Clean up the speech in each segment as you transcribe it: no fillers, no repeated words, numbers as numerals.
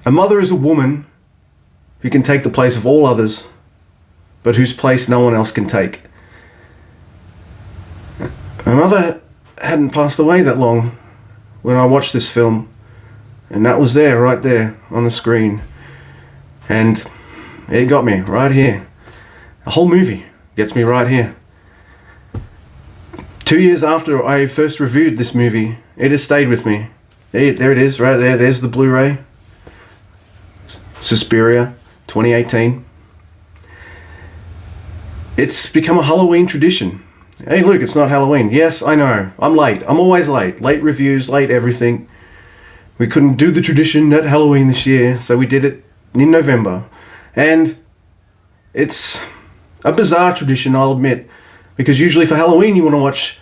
A mother is a woman who can take the place of all others, but whose place no one else can take. My mother hadn't passed away that long when I watched this film, and that was there, right there, on the screen. And it got me right here. The whole movie gets me right here. 2 years after I first reviewed this movie, it has stayed with me. There it is, right there. There's the Blu-ray. Suspiria, 2018. It's become a Halloween tradition. Hey, Luke, it's not Halloween. Yes, I know. I'm late. I'm always late. Late reviews, late everything. We couldn't do the tradition at Halloween this year, so we did it in November. And it's a bizarre tradition, I'll admit, because usually for Halloween you want to watch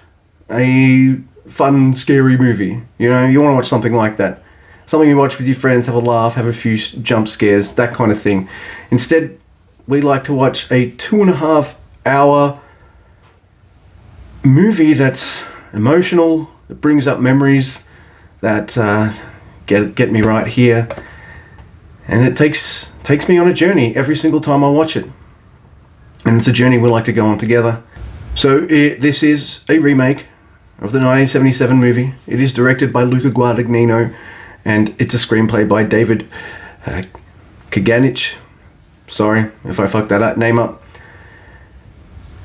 a fun, scary movie. You know, you want to watch something like that. Something you watch with your friends, have a laugh, have a few jump scares, that kind of thing. Instead, we like to watch a 2.5 hour movie that's emotional, that brings up memories, that get me right here. And it takes me on a journey every single time I watch it. And it's a journey we like to go on together. So this is a remake of the 1977 movie. It is directed by Luca Guadagnino, and it's a screenplay by David Kaganich. Sorry if I fucked that name up.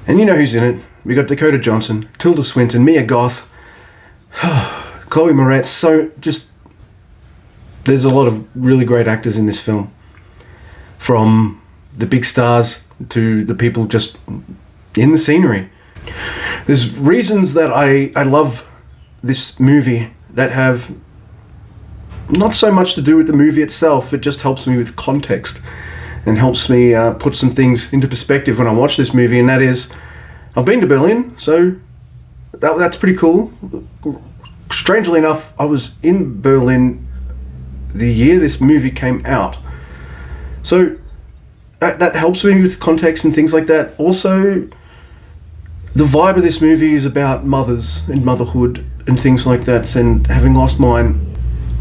And you know who's in it. We got Dakota Johnson, Tilda Swinton, Mia Goth, Chloe Moretz. So just, there's a lot of really great actors in this film. From the big stars to the people just in the scenery. There's reasons that I love this movie that have not so much to do with the movie itself. It just helps me with context and helps me put some things into perspective when I watch this movie, and that is, I've been to Berlin, so that's pretty cool. Strangely enough, I was in Berlin the year this movie came out. So that helps me with context and things like that. Also, the vibe of this movie is about mothers and motherhood and things like that, and having lost mine.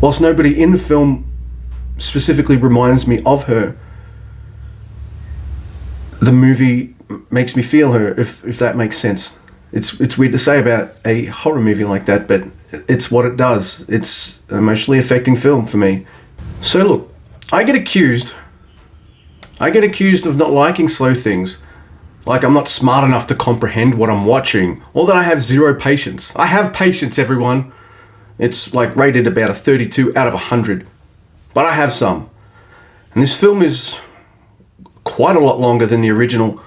Whilst nobody in the film specifically reminds me of her, the movie makes me feel her, if that makes sense. It's weird to say about a horror movie like that, but it's what it does. It's an emotionally affecting film for me. So look, I get accused of not liking slow things. Like I'm not smart enough to comprehend what I'm watching, or that I have zero patience. I have patience, everyone. It's like rated about a 32 out of 100. But I have some. And this film is quite a lot longer than the original.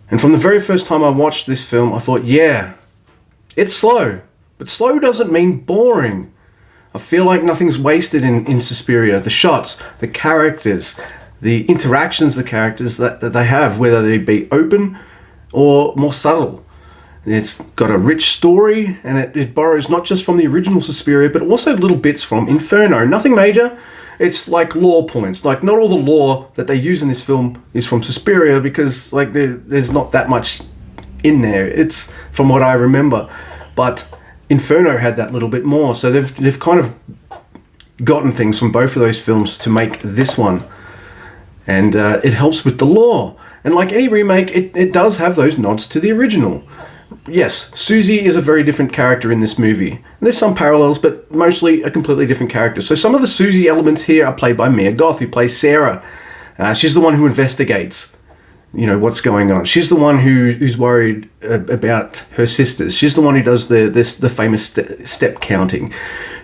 And from the very first time I watched this film, I thought, yeah, it's slow. But slow doesn't mean boring. I feel like nothing's wasted in Suspiria. The shots, the characters, the interactions the characters that they have, whether they be open or more subtle. It's got a rich story, and it borrows not just from the original Suspiria, but also little bits from Inferno. Nothing major. It's like lore points. Like, not all the lore that they use in this film is from Suspiria, because like there's not that much in there. It's from what I remember. But Inferno had that little bit more. So they've kind of gotten things from both of those films to make this one. And it helps with the lore. And like any remake, it does have those nods to the original. Yes, Susie is a very different character in this movie. And there's some parallels, but mostly a completely different character. So some of the Susie elements here are played by Mia Goth, who plays Sarah. She's the one who investigates, you know, what's going on. She's the one who's worried about her sisters. She's the one who does the famous step counting.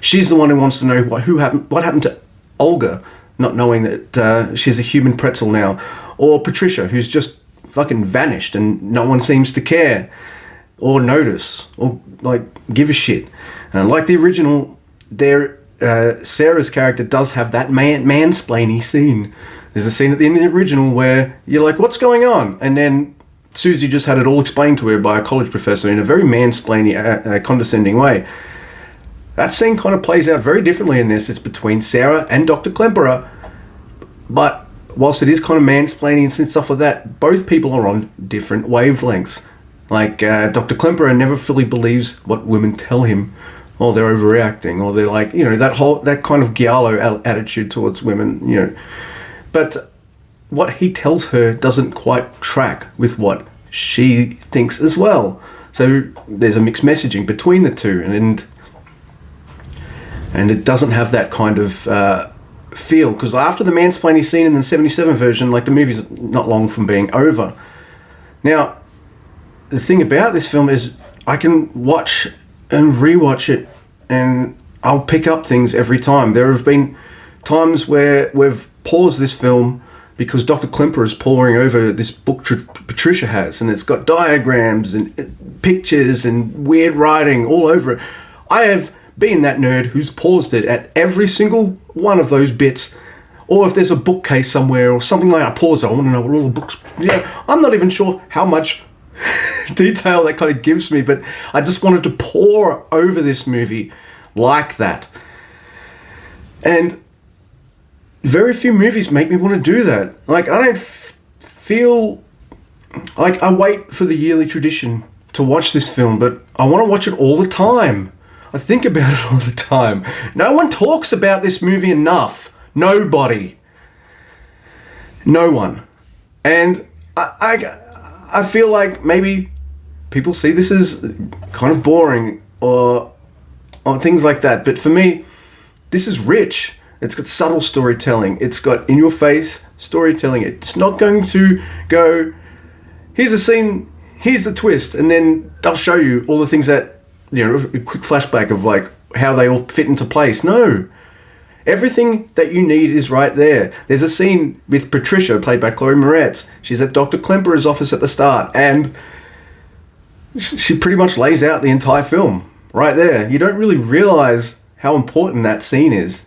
She's the one who wants to know what happened to Olga, not knowing that she's a human pretzel now. Or Patricia, who's just fucking vanished and no one seems to care or notice or like give a shit. Like the original, Sarah's character does have that mansplaining scene. There's a scene at the end of the original where you're like, what's going on? And then Susie just had it all explained to her by a college professor in a very mansplaining, condescending way. That scene kind of plays out very differently in this. It's between Sarah and Dr. Klemperer. But whilst it is kind of mansplaining and stuff like that, both people are on different wavelengths. Like, Dr. Klemperer never fully believes what women tell him or they're overreacting, or they're like, that kind of giallo attitude towards women, But what he tells her doesn't quite track with what she thinks as well. So there's a mixed messaging between the two, and it doesn't have that kind of feel, because after the mansplaining scene in the 77 version, like, the movie's not long from being over. Now, the thing about this film is I can watch and rewatch it, and I'll pick up things every time. There have been times where we've paused this film because Dr. Klemper is poring over this book Patricia has, and it's got diagrams and pictures and weird writing all over it. I have been that nerd who's paused it at every single one of those bits. Or if there's a bookcase somewhere or something like that, I pause it. I want to know what all the books... I'm not even sure how much detail that kind of gives me, but I just wanted to pore over this movie like that. And very few movies make me want to do that. Like, I don't feel like I wait for the yearly tradition to watch this film, but I want to watch it all the time. I think about it all the time. No one talks about this movie enough. Nobody. No one. And I feel like maybe people see this as kind of boring or things like that. But for me, this is rich. It's got subtle storytelling. It's got in-your-face storytelling. It's not going to go, here's a scene, here's the twist, and then they'll show you all the things that, a quick flashback of like how they all fit into place. No. Everything that you need is right there. There's a scene with Patricia, played by Chloe Moretz. She's at Dr. Klemper's office at the start, and she pretty much lays out the entire film right there. You don't really realize how important that scene is.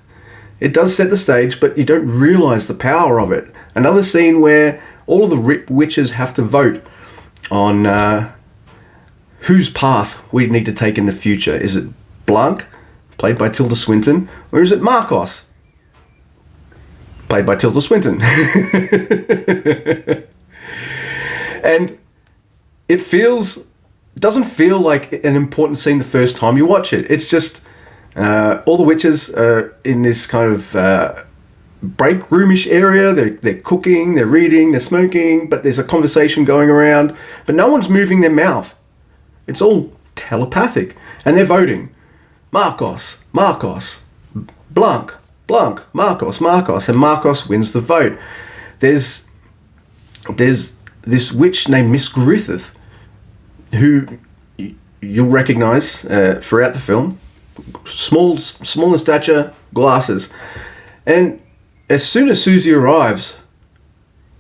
It does set the stage, but you don't realize the power of it. Another scene where all of the witches have to vote on whose path we need to take in the future. Is it Blanc, played by Tilda Swinton, or is it Marcos, played by Tilda Swinton? And it doesn't feel like an important scene the first time you watch it. It's just all the witches are in this kind of break roomish area. They're cooking, they're reading, they're smoking, but there's a conversation going around, but no one's moving their mouth. It's all telepathic, and they're voting. Marcos, Marcos, Blanc, Blanc, Marcos, Marcos, and Marcos wins the vote. There's this witch named Miss Griffith, who you'll recognise throughout the film. Small in stature, glasses. And as soon as Susie arrives,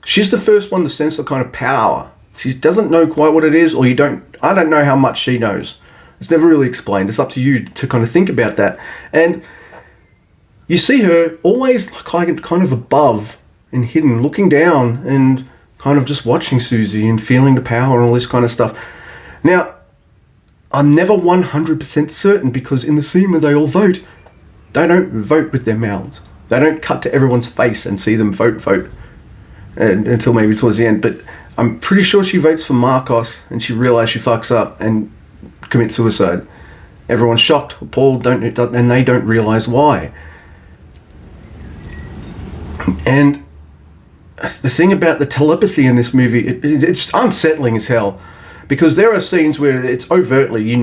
she's the first one to sense the kind of power. She doesn't know quite what it is, or I don't know how much she knows. It's never really explained. It's up to you to kind of think about that. And you see her always kind of above and hidden, looking down and kind of just watching Susie and feeling the power and all this kind of stuff. Now, I'm never 100% certain, because in the scene where they all vote, they don't vote with their mouths. They don't cut to everyone's face and see them vote until maybe towards the end. But I'm pretty sure she votes for Marcos, and she realizes she fucks up and commits suicide. Everyone's shocked, appalled, and they don't realize why. And the thing about the telepathy in this movie, it's unsettling as hell, because there are scenes where it's overtly,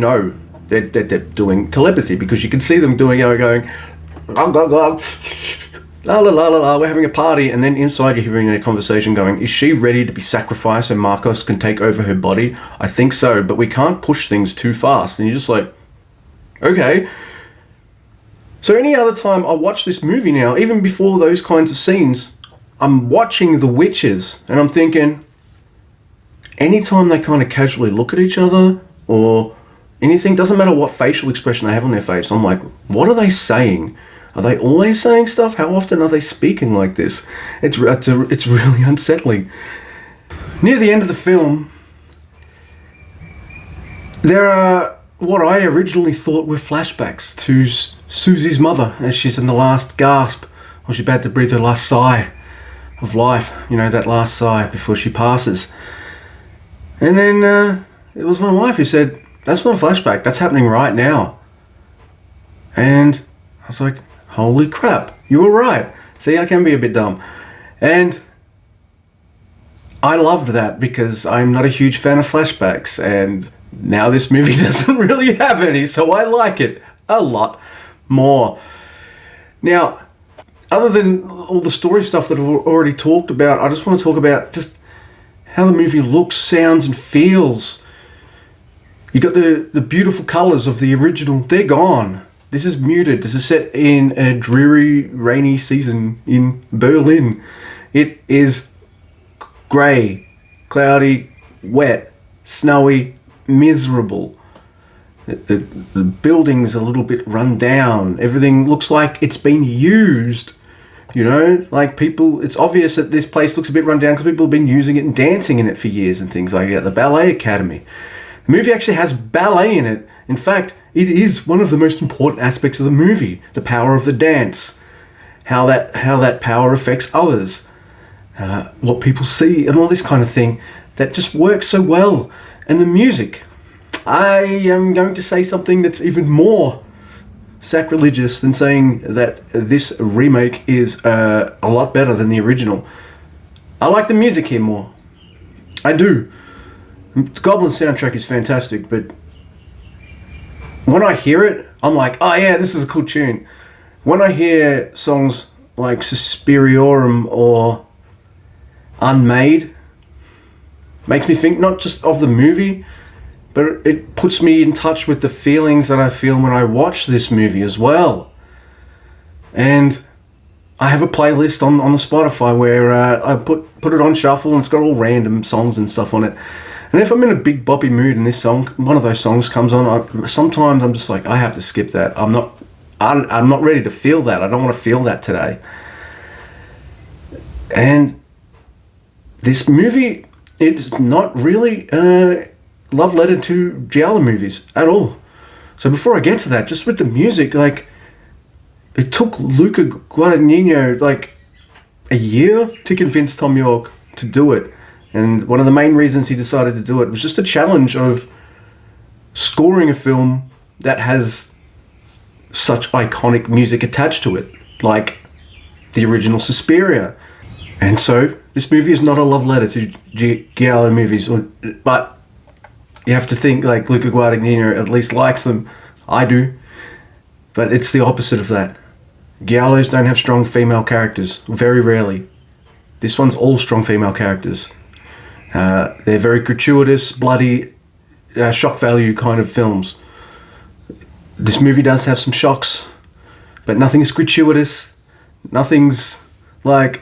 they're doing telepathy, because you can see them doing, going, la la la, la la la la, we're having a party, and then inside you're hearing a conversation going, is she ready to be sacrificed and Marcos can take over her body? I think so, but we can't push things too fast. And you're just like, okay. So any other time I watch this movie now, even before those kinds of scenes, I'm watching the witches and I'm thinking, anytime they kind of casually look at each other or anything, doesn't matter what facial expression they have on their face, I'm like, what are they saying? Are they always saying stuff? How often are they speaking like this? It's really unsettling. Near the end of the film, there are what I originally thought were flashbacks to Susie's mother as she's in the last gasp, or she's about to breathe her last sigh of life, that last sigh before she passes. And then it was my wife who said, that's not a flashback, that's happening right now. And I was like, holy crap, you were right. See, I can be a bit dumb. And I loved that because I'm not a huge fan of flashbacks, and now this movie doesn't really have any, so I like it a lot more. Now, other than all the story stuff that I've already talked about, I just want to talk about just how the movie looks, sounds, and feels. You got the beautiful colours of the original, they're gone. This is muted. This is set in a dreary, rainy season in Berlin. It is grey, cloudy, wet, snowy, miserable. The building's a little bit run down. Everything looks like it's been used. You know, like people, it's obvious that this place looks a bit run down because people have been using it and dancing in it for years and things like that. The Ballet Academy. The movie actually has ballet in it. In fact, it is one of the most important aspects of the movie. The power of the dance. How that power affects others. What people see and all this kind of thing. That just works so well. And the music. I am going to say something that's even more sacrilegious than saying that this remake is a lot better than the original. I like the music here more. I do. The Goblin soundtrack is fantastic, but when I hear it, I'm like, oh yeah, this is a cool tune. When I hear songs like Suspiriorum or Unmade, makes me think not just of the movie, but it puts me in touch with the feelings that I feel when I watch this movie as well. And I have a playlist on the Spotify where I put it on shuffle, and it's got all random songs and stuff on it. And if I'm in a big boppy mood and this song, one of those songs comes on, sometimes I'm just like, I have to skip that. I'm not ready to feel that. I don't want to feel that today. And this movie, it's not really a love letter to giallo movies at all. So before I get to that, just with the music, like, it took Luca Guadagnino like a year to convince Tom York to do it. And one of the main reasons he decided to do it was just a challenge of scoring a film that has such iconic music attached to it, like the original Suspiria. And so this movie is not a love letter to giallo movies, but you have to think like Luca Guadagnino at least likes them. I do. But it's the opposite of that. Giallos don't have strong female characters, very rarely. This one's all strong female characters. They're very gratuitous, bloody, shock value kind of films. This movie does have some shocks, but nothing's gratuitous. Nothing's like,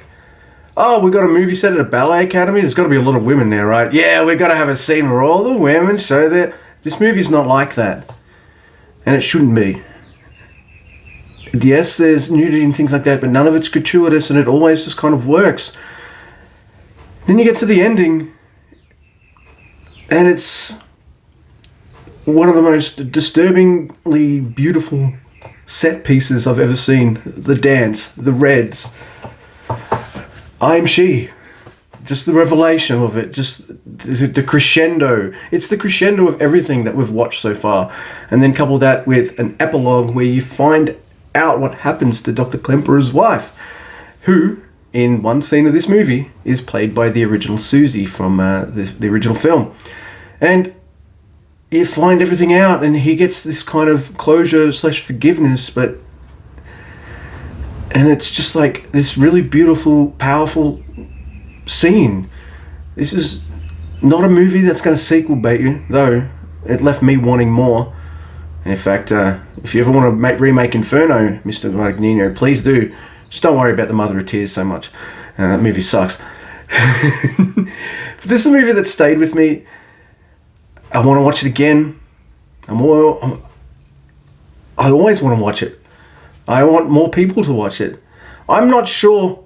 oh, we got a movie set at a ballet academy. There's got to be a lot of women there, right? Yeah, we got to have a scene where all the women show their... This movie's not like that, and it shouldn't be. Yes, there's nudity and things like that, but none of it's gratuitous, and it always just kind of works. Then you get to the ending, and it's one of the most disturbingly beautiful set pieces I've ever seen. The dance, the reds. I'm she. Just the revelation of it, just the crescendo. It's the crescendo of everything that we've watched so far. And then couple that with an epilogue where you find out what happens to Dr. Klemperer's wife, who, in one scene of this movie, is played by the original Susie from the original film. And you find everything out, and he gets this kind of closure / forgiveness, and it's just like this really beautiful, powerful scene. This is not a movie that's going to sequel bait you, though it left me wanting more. In fact, if you ever want to remake Inferno, Mr. Guadagnino, please do. Just don't worry about the Mother of Tears so much. That movie sucks. But this is a movie that stayed with me. I want to watch it again. I always want to watch it. I want more people to watch it. I'm not sure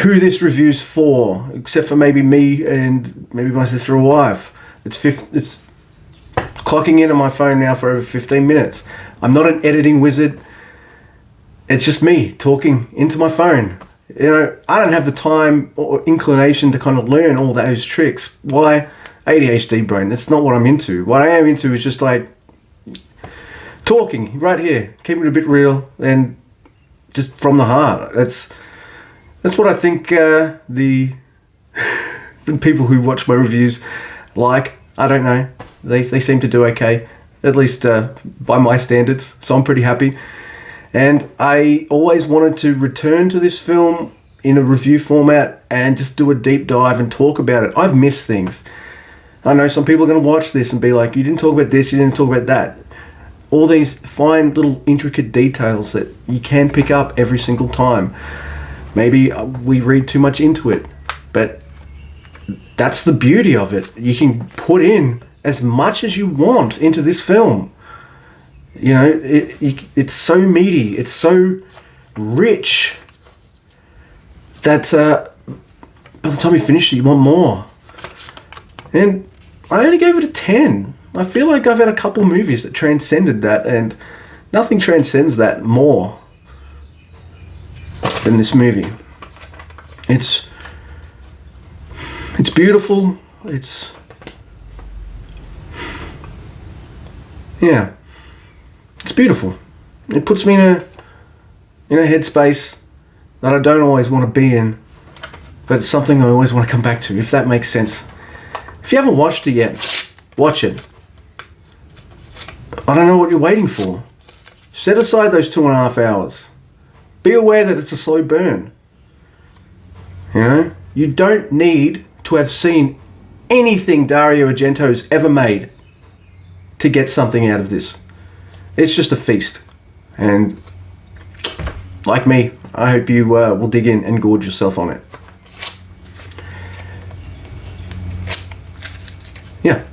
who this review's for, except for maybe me and maybe my sister or wife. It's clocking in on my phone now for over 15 minutes. I'm not an editing wizard. It's just me talking into my phone. You know, I don't have the time or inclination to kind of learn all those tricks. Why? ADHD brain. That's not what I'm into. What I am into is just like talking right here, keeping it a bit real and just from the heart. That's what I think the people who watch my reviews like. I don't know. They seem to do okay, at least by my standards. So I'm pretty happy. And I always wanted to return to this film in a review format and just do a deep dive and talk about it. I've missed things. I know some people are going to watch this and be like, you didn't talk about this, you didn't talk about that. All these fine little intricate details that you can pick up every single time. Maybe we read too much into it, but that's the beauty of it. You can put in as much as you want into this film. You know, it's so meaty, it's so rich that by the time you finish it, you want more. And I only gave it a 10. I feel like I've had a couple movies that transcended that, and nothing transcends that more than this movie. It's beautiful. It's beautiful. It puts me in a headspace that I don't always want to be in, but it's something I always want to come back to, if that makes sense. If you haven't watched it yet, watch it. I don't know what you're waiting for. Set aside those 2.5 hours. Be aware that it's a slow burn. You know, you don't need to have seen anything Dario Argento's ever made to get something out of this. It's just a feast. And like me, I hope you will dig in and gorge yourself on it. Yeah.